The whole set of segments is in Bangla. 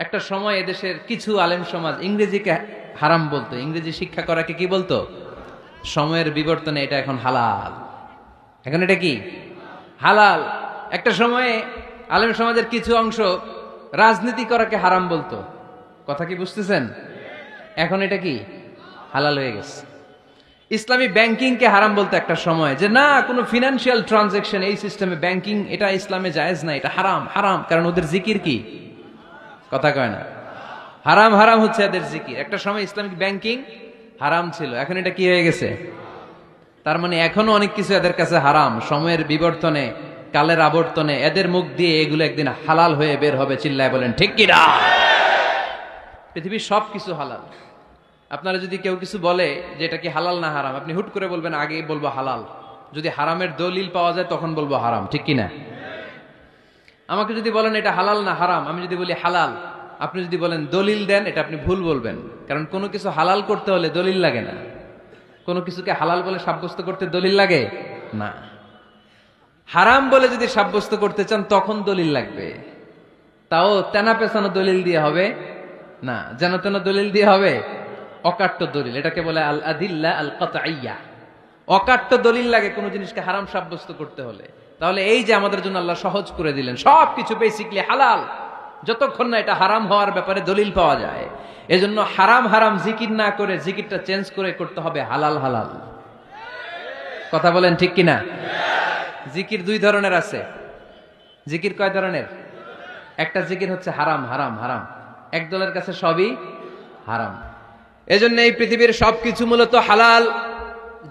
একটা সময় এদেশের কিছু আলেম সমাজ ইংরেজিকে হারাম বলতো, ইংরেজি শিক্ষা করাকে কি বলতো? সময়ের বিবর্তনে এটা এখন হালাল। এখন এটা কি হালাল। একটা সময়ে আলেম সমাজের কিছু অংশ রাজনীতি করাকে হারাম বলতো। কথা কি বুঝতেছেন? এখন এটা কি হালাল হয়ে গেছে। ইসলামী ব্যাংকিংকে হারাম বলতো একটা সময়, যে না, কোনো ফিনান্সিয়াল ট্রানজাকশন এই সিস্টেমে ব্যাংকিং এটা ইসলামে জায়েজ না, এটা হারাম। হারাম কারণ ওদের জিকির কি? কথা কয় না। হারাম হারাম হচ্ছে এদের জিকির। একটা সময় ইসলামিক ব্যাংকিং হারাম ছিল, এখন এটা কি হয়ে গেছে? তার মানে এখনো অনেক কিছু এদের কাছে হারাম। সময়ের বিবর্তনে, কালের আবর্তনে এদের মুখ দিয়ে এগুলো একদিন হালাল হয়ে বের হবে। চিল্লায় বলেন ঠিক কি না? পৃথিবীর সব কিছু হালাল। আপনারা যদি কেউ কিছু বলে যে এটা কি হালাল না হারাম, আপনি হুট করে বলবেন আগে বলবো হালাল। যদি হারামের দলিল পাওয়া যায় তখন বলবো হারাম। ঠিক কি না? আমাকে যদি বলেন এটা হালাল না হারাম, আমি যদি বলি হালাল, আপনি যদি বলেন দলিল দেন, এটা আপনি ভুল বলবেন। কারণ কোনো কিছু হালাল করতে হলে দলিল লাগে না। কোনো কিছুকে হালাল বলে সাব্যস্ত করতে দলিল লাগে না। হারাম বলে যদি সাব্যস্ত করতে চান তখন দলিল লাগবে, তাও তেনা পেছানো দলিল দিয়ে হবে না, যেন তেন দলিল দিয়ে হবে। অকাট্য দলিল, এটাকে বলে আল আদিল্লা আল কাতঈয়া। অকাট্য দলিল লাগে কোনো জিনিসকে হারাম সাব্যস্ত করতে হলে। তাহলে এই যে আমাদের জন্য আল্লাহ সহজ করে দিলেন, সবকিছু বেসিকলি হালাল যতক্ষণ না এটা হারাম হওয়ার ব্যাপারে দলিল পাওয়া যায়। এজন্য হারাম হারাম জিকির না করে জিকিরটা চেঞ্জ করে করতে হবে হালাল হালাল। কথা বলেন ঠিক কিনা? জিকির দুই ধরনের আছে। জিকির কয় ধরনের? একটা জিকির হচ্ছে হারাম হারাম হারাম, এক দলের কাছে সবই হারাম। এজন্য এই পৃথিবীর সবকিছু মূলত হালাল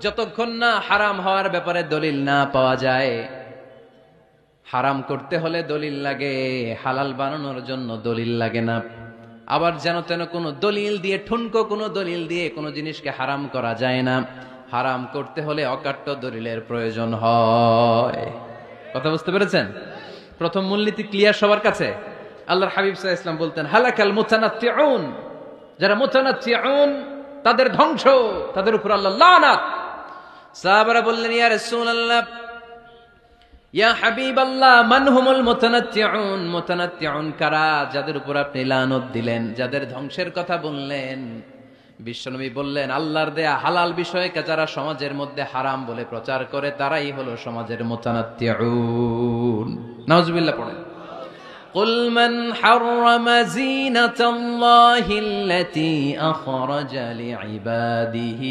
যতক্ষণ না হারাম হওয়ার ব্যাপারে দলিল না পাওয়া যায়। হারাম করতে হলে দলিল লাগে, হালাল বানানোর জন্য দলিল লাগে না। আবার যেন তেন কোনো দলিল দিয়ে, ঠুনকো কোনো দলিল দিয়ে কোনো জিনিসকে হারাম করা যায় না। হারাম করতে হলে অকাট্য দলিলের প্রয়োজন হয়। কথা বুঝতে পেরেছেন? প্রথম মূলনীতি ক্লিয়ার সবার কাছে? আল্লাহর হাবিব সাল্লাল্লাহু আলাইহি ওয়াসাল্লাম বলতেন হালাকাল মুতানাত্তিউন, যারা মুতানাত্তিউন তাদের ধ্বংস, তাদের উপর আল্লাহ লানাত। সাহাবারা বললেন ইয়া রাসূলুল্লাহ, ইয়া হাবিবাল্লাহ, মান হুমুল মুতানাত্তিউন? মুতানাত্তিউন কারা যাদের উপর আপনি লানত দিলেন, যাদের ধ্বংসের কথা বললেন? বিশ্বনবী বললেন আল্লাহর দেয়া হালাল বিষয়কে যারা সমাজের মধ্যে হারাম বলে প্রচার করে তারাই হলো সমাজের মুতানাত্তিউন। নাউজুবিল্লাহ পড়েন। قل من حرم زينة الله التي أخرج لعباده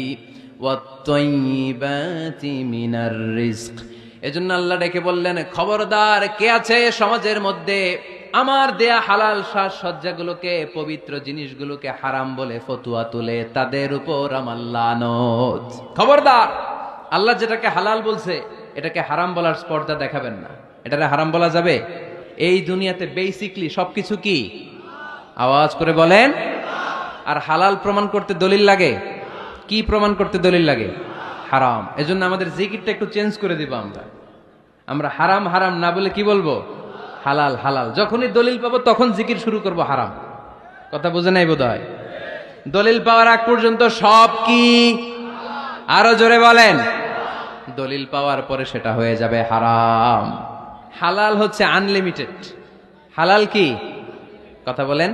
والطيبات من الرزق। এজন্য আল্লাহ ডেকে বললেন খবরদার, কে আছে সমাজের মধ্যে আমার দেয়া হালাল সাজসজ্জাগুলোকে, পবিত্র জিনিসগুলোকে হারাম বলে ফতুয়া তুলে, তাদের উপর আমার লানত। খবরদার, আল্লাহ যেটাকে হালাল বলছে এটাকে হারাম বলার স্পর্ধা দেখাবেন না। এটাকে হারাম বলা যাবে? এই দুনিয়াতে বেসিকলি সবকিছু কি? আওয়াজ করে বলেন। আর হালাল প্রমাণ করতে দলিল লাগে। কি প্রমাণ করতে দলিল লাগে? হারাম। এজন্য আমাদের জিকিরটা একটু চেঞ্জ করে দিব। আমরা হারাম হারাম না বলে কি বলবো? হালাল হালাল। যখনই দলিল পাবো তখন জিকির শুরু করব হারাম। কথা বুঝে নাই বোধহয়? দলিল পাওয়ার আগ পর্যন্ত সব কি? আরো জোরে বলেন। দলিল পাওয়ার পরে সেটা হয়ে যাবে হারাম। হালাল হচ্ছে আনলিমিটেড। হালাল কি? কথা বলেন।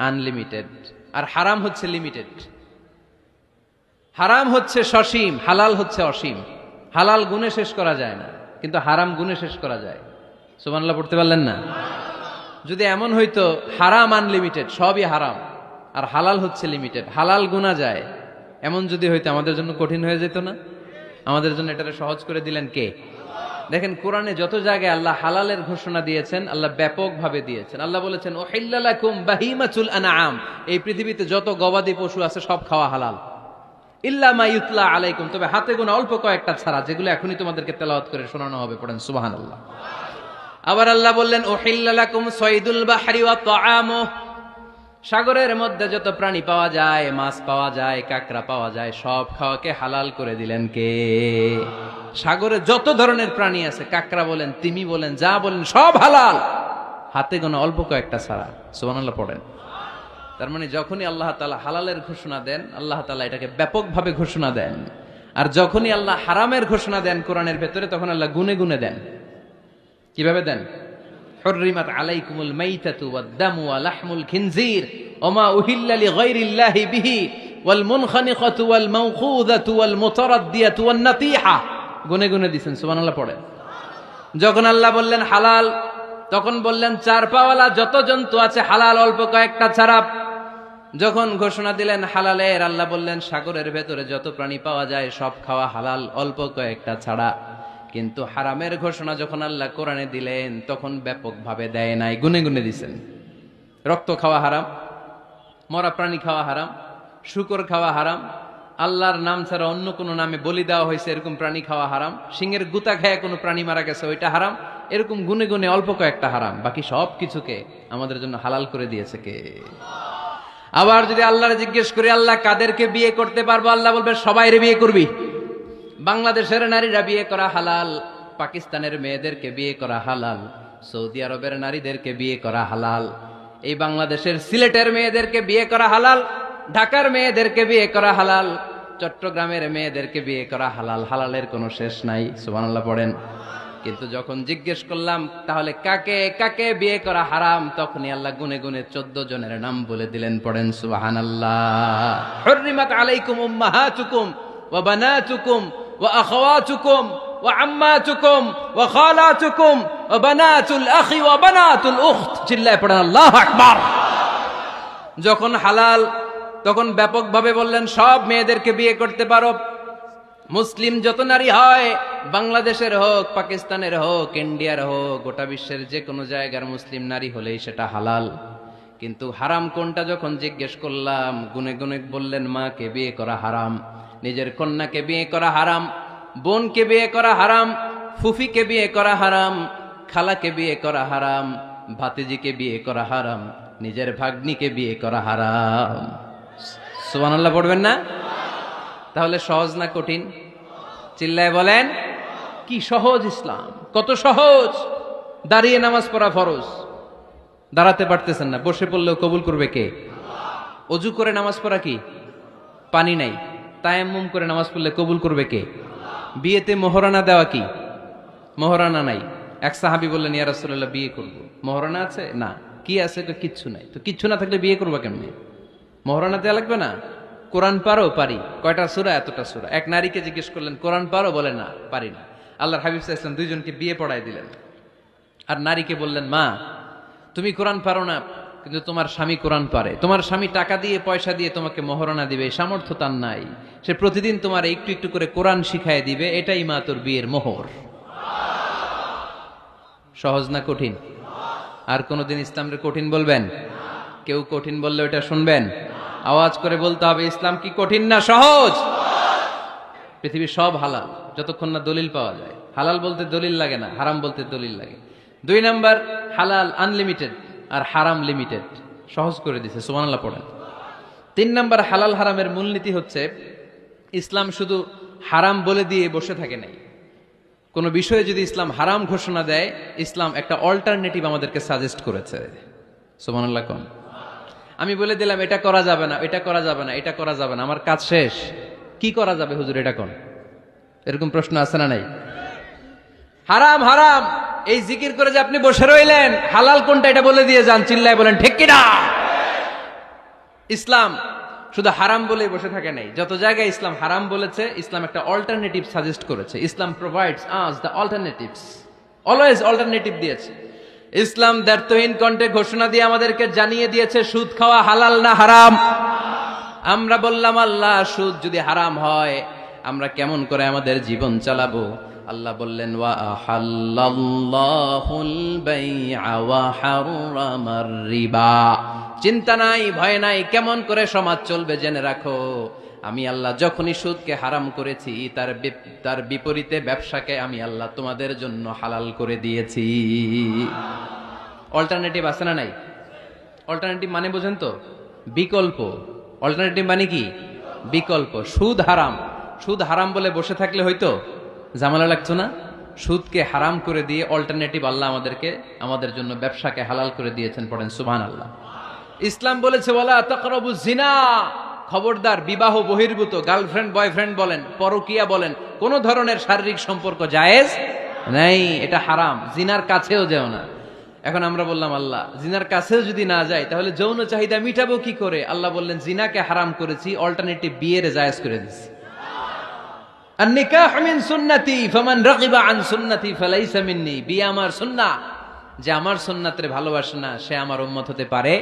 আনলিমিটেড। আর হারাম হচ্ছে লিমিটেড। হারাম হচ্ছে সসীম, হালাল হচ্ছে অসীম। হালাল গুণে শেষ করা যায় না, কিন্তু হারাম গুণে শেষ করা যায়। সুবহানাল্লাহ পড়তে পারলেন না? যদি এমন হইতো হারাম আনলিমিটেড, সবই হারাম, আর হালাল হচ্ছে লিমিটেড, হালাল গুণা যায়, এমন যদি হইতো আমাদের জন্য কঠিন হয়ে যেত না? আমাদের জন্য এটাকে সহজ করে দিলেন কে? দেখেন কোরআনে যত জায়গায় আল্লাহ হালালের ঘোষণা দিয়েছেন, আল্লাহ ব্যাপকভাবে দিয়েছেন। আল্লাহ বলেছেন উহিল্লা লাকুম বাহিমাতুল আনআম, এই পৃথিবীতে যত গবাদি পশু আছে সব খাওয়া হালাল, ইল্লা মা ইউতলা আলাইকুম, তবে হাতে গোনা অল্প কয়েকটা ছাড়া, যেগুলো এখনই তোমাদেরকে তেলাওয়াত করে শোনানো হবে। পড়েন সুবহানাল্লাহ। আবার আল্লাহ বললেন উহিল্লা লাকুম সাইদুল বাহরি ওয়া তাআমু, সাগরের মধ্যে যত প্রাণী পাওয়া যায়, মাছ পাওয়া যায়, কাঁকড়া পাওয়া যায়, সব খাওয়াকে হালাল করে দিলেন কে? সাগরে যত ধরনের প্রাণী আছে, কাঁকড়া বলেন, তিমি বলেন, যা বলেন, সব হালাল, হাতে গোনা অল্প কয়েকটা ছাড়া। সুবহানাল্লাহ পড়েন। তার মানে যখনই আল্লাহ তাআলা হালালের ঘোষণা দেন, আল্লাহ তাআলা এটাকে ব্যাপকভাবে ঘোষণা দেন। আর যখনই আল্লাহ হারামের ঘোষণা দেন কোরআনের ভেতরে, তখন আল্লাহ গুনে গুনে দেন। কিভাবে দেন? হুররিমাত আলাইকুমুল মাইতাতু ওয়াদ-দামু ওয়া লাহমুল খিনজির ওয়া মা উহিল্লা লিগাইরিল্লাহি বিহি ওয়াল মুনখানিকাতু ওয়াল মাওখুযাতু ওয়াল মুতারাদ্দিয়াতু ওয়ান নাতিহা। গুনে গুনে দিবেন, সুবহানাল্লাহ পড়েন। যখন আল্লাহ বললেন হালাল, তখন বললেন চার পাওয়ালা যত জন্তু আছে হালাল, অল্প কয়েকটা ছাড়া। যখন ঘোষণা দিলেন হালালের, আল্লাহ বললেন সাগরের ভেতরে যত প্রাণী পাওয়া যায় সব খাওয়া হালাল, অল্প কয়েকটা ছাড়া। কিন্তু হারামের ঘোষণা যখন আল্লাহ কোরআনে দিলেন, তখন ব্যাপকভাবে দেয় নাই, গুনে গুনে দিছেন। রক্ত খাওয়া হারাম, মরা প্রাণী খাওয়া হারাম, শূকর খাওয়া হারাম, আল্লাহর নাম ছাড়া অন্য কোনো নামে বলি দেওয়া হয়েছে এরকম প্রাণী খাওয়া হারাম, সিংহের গুতা খায় কোনো প্রাণী মারা গেছে ওইটা হারাম। এরকম গুনে গুনে অল্প কয়েকটা হারাম, বাকি সব কিছুকে আমাদের জন্য হালাল করে দিয়েছে কে? আবার যদি আল্লাহরে জিজ্ঞেস করি আল্লাহ কাদেরকে বিয়ে করতে পারবো, আল্লাহ বলবে সবাইরে বিয়ে করবি। বাংলাদেশের নারীরা বিয়ে করা হালাল, পাকিস্তানের মেয়েদেরকে বিয়ে করা হালাল, সৌদি আরবের নারীদেরকে বিয়ে করা হালাল, এই বাংলাদেশের সিলেটের মেয়েদেরকে বিয়ে করা হালাল, ঢাকার মেয়েদেরকে বিয়ে করা হালাল, চট্টগ্রামের মেয়েদেরকে বিয়ে করা হালাল। হালালের কোনো শেষ নাই, সুবহানাল্লাহ পড়েন। কিন্তু যখন জিজ্ঞেস করলাম তাহলে কাকে কাকে বিয়ে করা হারাম, তখনই আল্লাহ গুনে গুনে 14 জনের নাম বলে দিলেন, পড়েন সুবহানাল্লাহ। হুররিমাত আলাইকুম উম্মাহাতুকুম ওয়া বানাতুকুম ওয়া আখাওয়াতুকুম ওয়া আম্মাতুকুম ওয়া খালাতুকুম ওয়া বানাতুল আখি ওয়া বানাতুল উখত। চিল্লায় পড়েন আল্লাহু আকবার। যখন হালাল, তখন ব্যাপকভাবে বললেন সব মেয়েদেরকে বিয়ে করতে পারো। মুসলিম যত নারী হয়, বাংলাদেশের হোক, পাকিস্তানের হোক, ইন্ডিয়ার হোক, গোটা বিশ্বের যে কোনো জায়গার মুসলিম নারী হলেই সেটা হালাল। কিন্তু হারাম কোনটা যখন জিজ্ঞেস করলাম, গুনে গুনে বললেন মাকে বিয়ে করা হারাম, নিজের কন্যাকে বিয়ে করা হারাম, বোনকে বিয়ে করা হারাম, ফুফিকে বিয়ে করা হারাম, খালাকে বিয়ে করা হারাম, ভাতিজিকে বিয়ে করা হারাম, নিজের ভাগ্নিকে বিয়ে করা হারাম। সুবহানাল্লাহ পড়বেন না? তাহলে সহজ না কঠিন? চিল্লায় বলেন কি সহজ ইসলাম, কত সহজ। দাঁড়িয়ে নামাজ পড়া ফরজ, দাঁড়াতে পারতেছেন না, বসে পড়লেও কবুল করবে কে? অজু করে নামাজ পড়া কি? পানি নাই, তায়াম্মুম করে নামাজ পড়লে কবুল করবে কে? বিয়েতে মোহরানা দেওয়া কি? মোহরানা নাই। এক সাহাবী বললেন ইয়া রাসূলুল্লাহ বিয়ে করব, মোহরানা আছে? না। কি আছে? কিচ্ছু নাই। তো কিচ্ছু না থাকলে বিয়ে করবা কেমনে? মোহরানা দেওয়া লাগবে না? কোরআন পারো? পারি। কয়টা সূরা? এতটা সূরা। এক নারীকে জিজ্ঞেস করলেন কোরআন পারো? বলে না, পারি না। আল্লাহর হাবিব সাল্লাল্লাহু আলাইহি ওয়াসাল্লাম দুইজনকে বিয়ে পড়ায় দিলেন। আর নারীকে বললেন মা তুমি কোরআন পারো না, কিন্তু তোমার স্বামী কোরআন পারে, তোমার স্বামী টাকা দিয়ে পয়সা দিয়ে তোমাকে মোহরানা দিবে, সামর্থ্য তার নাই, সে প্রতিদিন তোমার একটু একটু করে কোরআন শিখায় দিবে, এটাই মা তোর বিয়ের মোহর। সহজ না কঠিন? আর কোনদিন ইসলামের কঠিন বলবেন? কেউ কঠিন বললে ওটা শুনবেন? আওয়াজ করে বলতে হবে ইসলাম কি কঠিন না সহজ? পৃথিবীর সব হালাল যতক্ষণ না দলিল পাওয়া যায়। হালাল বলতে দলিল লাগে না, হারাম বলতে দলিল লাগে। 2 নাম্বার, হালাল আনলিমিটেড আর হারাম লিমিটেড, সহজ করে দিছে, সুবহানাল্লাহ পড়েন। 3 নাম্বার, হালাল হারামের মূলনীতি হচ্ছে ইসলাম শুধু হারাম বলে দিয়ে বসে থাকে নাই। কোন বিষয়ে যদি ইসলাম হারাম ঘোষণা দেয়, ইসলাম একটা অল্টারনেটিভ আমাদেরকে সাজেস্ট করেছে। সুবহানাল্লাহ কোন? আমি বলে দিলাম এটা করা যাবে না, এটা করা যাবে না, এটা করা যাবে না, আমার কাজ শেষ, কি করা যাবে হুজুর এটা কোন? এরকম প্রশ্ন আছে না নাই? হারাম হারাম এই জিকির করে যে আপনি বসে রইলেন, হালাল কোনটা এটা বলে দিয়ে যান, চিল্লায় বলেন ঠিক কি না? ইসলাম শুধু হারাম বলে বসে থাকে নাই, যত জায়গায় ইসলাম হারাম বলেছে, ইসলাম একটা অল্টারনেটিভ সাজেস্ট করেছে। Islam provides us the alternatives, always alternative দিয়েছে। ইসলাম দ্ব্যর্থহীন কণ্ঠে ঘোষণা দিয়ে আমাদেরকে জানিয়ে দিয়েছে সুদ খাওয়া হালাল না হারাম। আমরা বললাম আল্লাহ সুদ যদি হারাম হয় আমরা কেমন করে আমাদের জীবন চালাবো? আল্লাহ বললেন ওয়া আহাল্লাল্লাহুল বাই'a ওয়া হারামার রিবা। চিন্তা নাই, ভয় নাই, কেমন করে সমাজ চলবে জেনে রাখো, আমি আল্লাহ যখনই সুদকে হারাম করেছি তার বিপরীতে ব্যবসাকে আমি আল্লাহ তোমাদের জন্য হালাল করে দিয়েছি। অল্টারনেটিভ আছে না নাই? অল্টারনেটিভ মানে বোঝেন তো? বিকল্প। অল্টারনেটিভ মানে কি? বিকল্প। সুদ হারাম, সুদ হারাম বলে বসে থাকলে হয়তো ঝামেলা লাগতো না? সুদকে হারাম করে দিয়ে অল্টারনেটিভ আল্লাহ আমাদের জন্য ব্যবসাকে হালাল করে দিয়েছেন। পড়েন সুবহানাল্লাহ। ইসলাম বলেছে ওয়ালা তাকরাবুজ জিনা, খবরদার বিবাহ বহির্ভূত, গার্লফ্রেন্ড বয়ফ্রেন্ড বলেন, পরকিয়া বলেন, কোন ধরনের শারীরিক সম্পর্ক জায়েজ নাই, এটা হারাম, জিনার কাছেও যেও না। এখন আমরা বললাম আল্লাহ জিনার কাছেও যদি না যাই তাহলে যৌন চাহিদা মিটাবো কি করে? আল্লাহ বললেন জিনাকে হারাম করেছি, অল্টারনেটিভ বিয়ের জায়েজ করে দিছি। আর নিকাহ মিন সুন্নতি ফামান রাগিবা আন সুন্নতি ফালাইসা মিন্নি, বিয়ে আমার সুন্নাহ, যে আমার সুন্নাতরে ভালোবাসে না সে আমার উম্মত হতে পারে